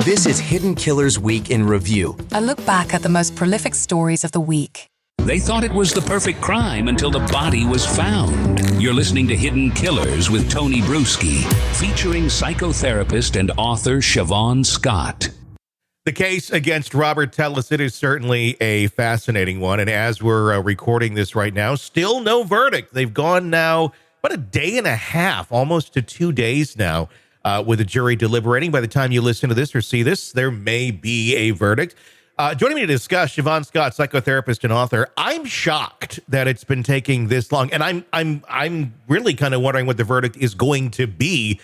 This is Hidden Killers Week in Review. A look back at the most prolific stories of the week. They thought it was the perfect crime until the body was found. You're listening to Hidden Killers with Tony Brueski, featuring psychotherapist and author Siobhan Scott. The case against Robert Tellis, it is certainly a fascinating one. And as we're recording this right now, still no verdict. They've gone now about a day and a half, almost to 2 days now, with the jury deliberating. By the time you listen to this or see this, there may be a verdict. Joining me to discuss, Siobhan Scott, psychotherapist and author. I'm shocked that it's been taking this long, and I'm really kind of wondering what the verdict is going to be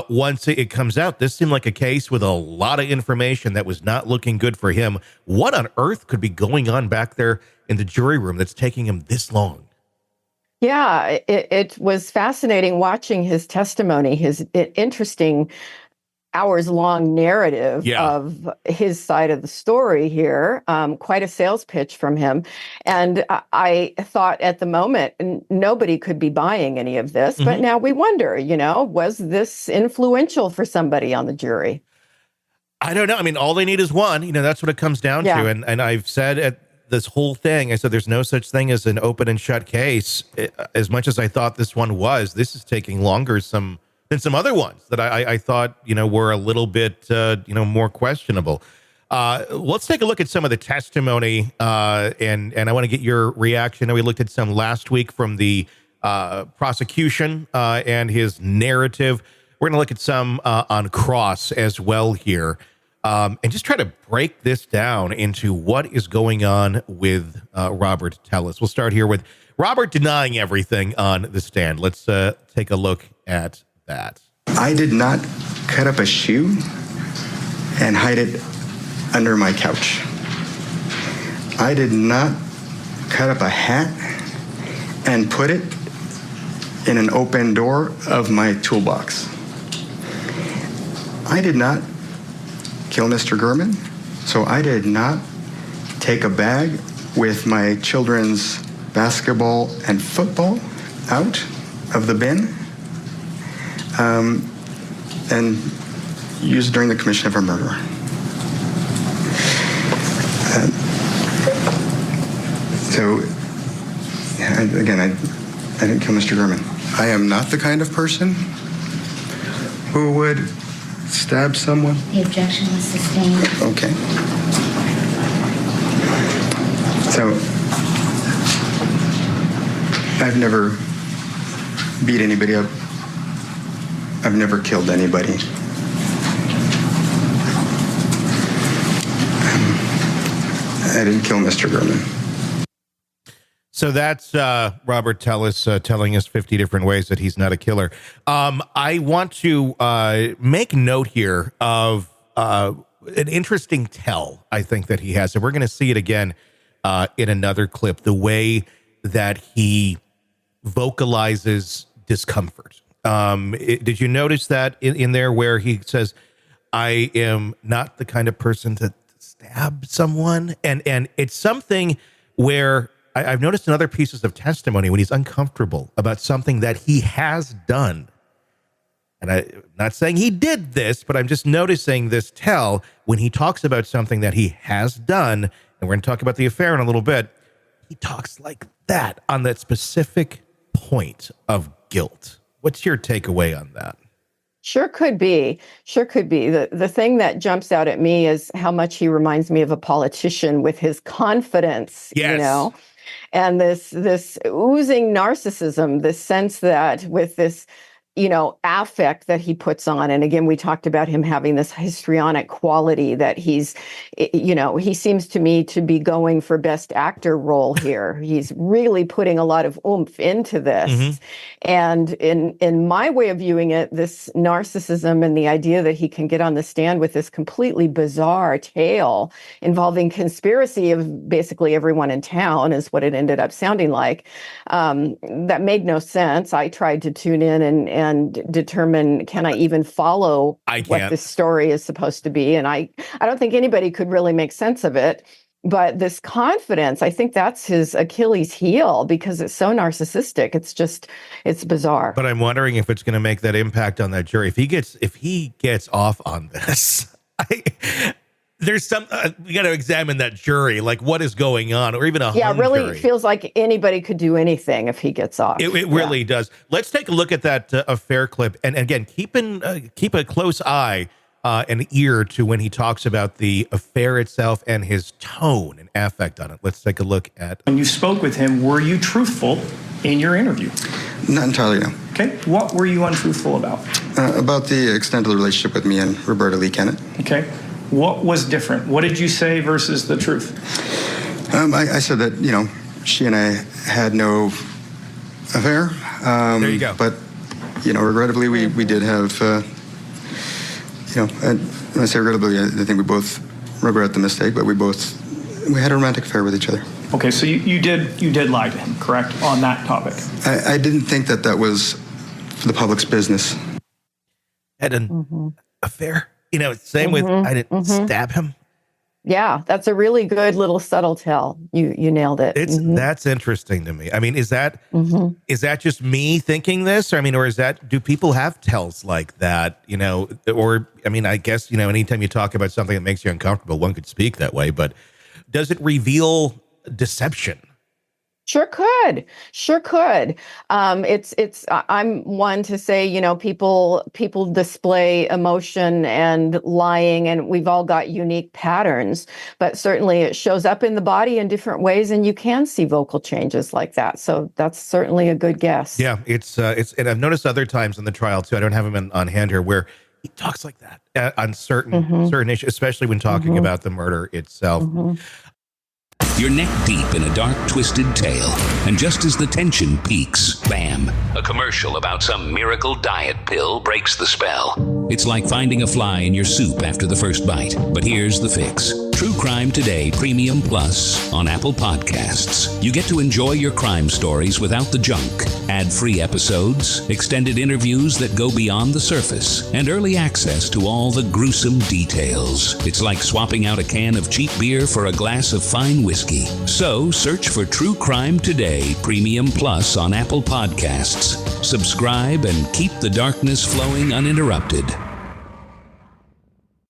once it comes out. This seemed like a case with a lot of information that was not looking good for him. What on earth could be going on back there in the jury room that's taking him this long? Yeah, it was fascinating watching his testimony, his interesting hours-long narrative of his side of the story here. Quite a sales pitch from him. And I thought at the moment, nobody could be buying any of this. But now we wonder, was this influential for somebody on the jury? I don't know. I mean, all they need is one. That's what it comes down to. And I've said at this whole thing, I said there's no such thing as an open and shut case. As much as I thought this one was, this is taking longer than some other ones that I thought, were a little bit, more questionable. Let's take a look at some of the testimony, and I want to get your reaction. We looked at some last week from the prosecution and his narrative. We're going to look at some on cross as well here, and just try to break this down into what is going on with Robert Tellis. We'll start here with Robert denying everything on the stand. Let's take a look at that. I did not cut up a shoe and hide it under my couch. I did not cut up a hat and put it in an open door of my toolbox. I did not kill Mr. Gurman, so I did not take a bag with my children's basketball and football out of the bin and used during the commission of a murder. I didn't kill Mr. Gurman. I am not the kind of person who would stab someone. The objection was sustained. Okay. So, I've never beat anybody up. I've never killed anybody. I didn't kill Mr. Gurman. So that's Robert Tellis telling us 50 different ways that he's not a killer. I want to make note here of an interesting tell, I think, that he has. And we're going to see it again in another clip, the way that he vocalizes discomfort. Did you notice that in there where he says, I am not the kind of person to stab someone? And it's something where I've noticed in other pieces of testimony when he's uncomfortable about something that he has done. And I'm not saying he did this, but I'm just noticing this tell when he talks about something that he has done. And we're going to talk about the affair in a little bit. He talks like that on that specific point of guilt. What's your takeaway on that? Sure could be. The thing that jumps out at me is how much he reminds me of a politician with his confidence, Yes. And this oozing narcissism, this sense that with this, affect that he puts on. And again, we talked about him having this histrionic quality that he seems to me to be going for best actor role here. He's really putting a lot of oomph into this. Mm-hmm. And in my way of viewing it, this narcissism and the idea that he can get on the stand with this completely bizarre tale involving conspiracy of basically everyone in town is what it ended up sounding like. That made no sense. I tried to tune in and determine, can I even follow what this story is supposed to be? And I don't think anybody could really make sense of it. But this confidence, I think that's his Achilles heel because it's so narcissistic. It's bizarre. But I'm wondering if it's going to make that impact on that jury. If he gets off on this, there's some, we got to examine that jury, like what is going on, or even a hung really jury. feels like anybody could do anything if he gets off. It really does. Let's take a look at that affair clip, and again, keep a close eye and ear to when he talks about the affair itself and his tone and affect on it. Let's take a look at. When you spoke with him, were you truthful in your interview? Not entirely, no. Okay. What were you untruthful about? About the extent of the relationship with me and Roberta Lee Kennett. Okay. What was different? What did you say versus the truth? I said that, she and I had no affair. There you go. But, regrettably, we did have, and when I say regrettably, I think we both regret the mistake, but we had a romantic affair with each other. Okay, so you did lie to him, correct, on that topic? I didn't think that was for the public's business. Had an affair, same with, I didn't stab him. Yeah, that's a really good little subtle tell. You nailed it. That's interesting to me. I mean, is that just me thinking this? Or do people have tells like that? I guess, anytime you talk about something that makes you uncomfortable, one could speak that way, but does it reveal deception? Sure could. I'm one to say, people display emotion and lying, and we've all got unique patterns, but certainly it shows up in the body in different ways, and you can see vocal changes like that. So that's certainly a good guess. Yeah, it's and I've noticed other times in the trial too. I don't have him on hand here where he talks like that on certain issues, especially when talking about the murder itself. You're neck deep in a dark, twisted tale, and just as the tension peaks, bam, a commercial about some miracle diet pill breaks the spell. It's like finding a fly in your soup after the first bite. But here's the fix. True Crime Today Premium Plus on Apple Podcasts. You get to enjoy your crime stories without the junk, ad-free episodes, extended interviews that go beyond the surface, and early access to all the gruesome details. It's like swapping out a can of cheap beer for a glass of fine whiskey. So search for True Crime Today Premium Plus on Apple Podcasts. Subscribe and keep the darkness flowing uninterrupted.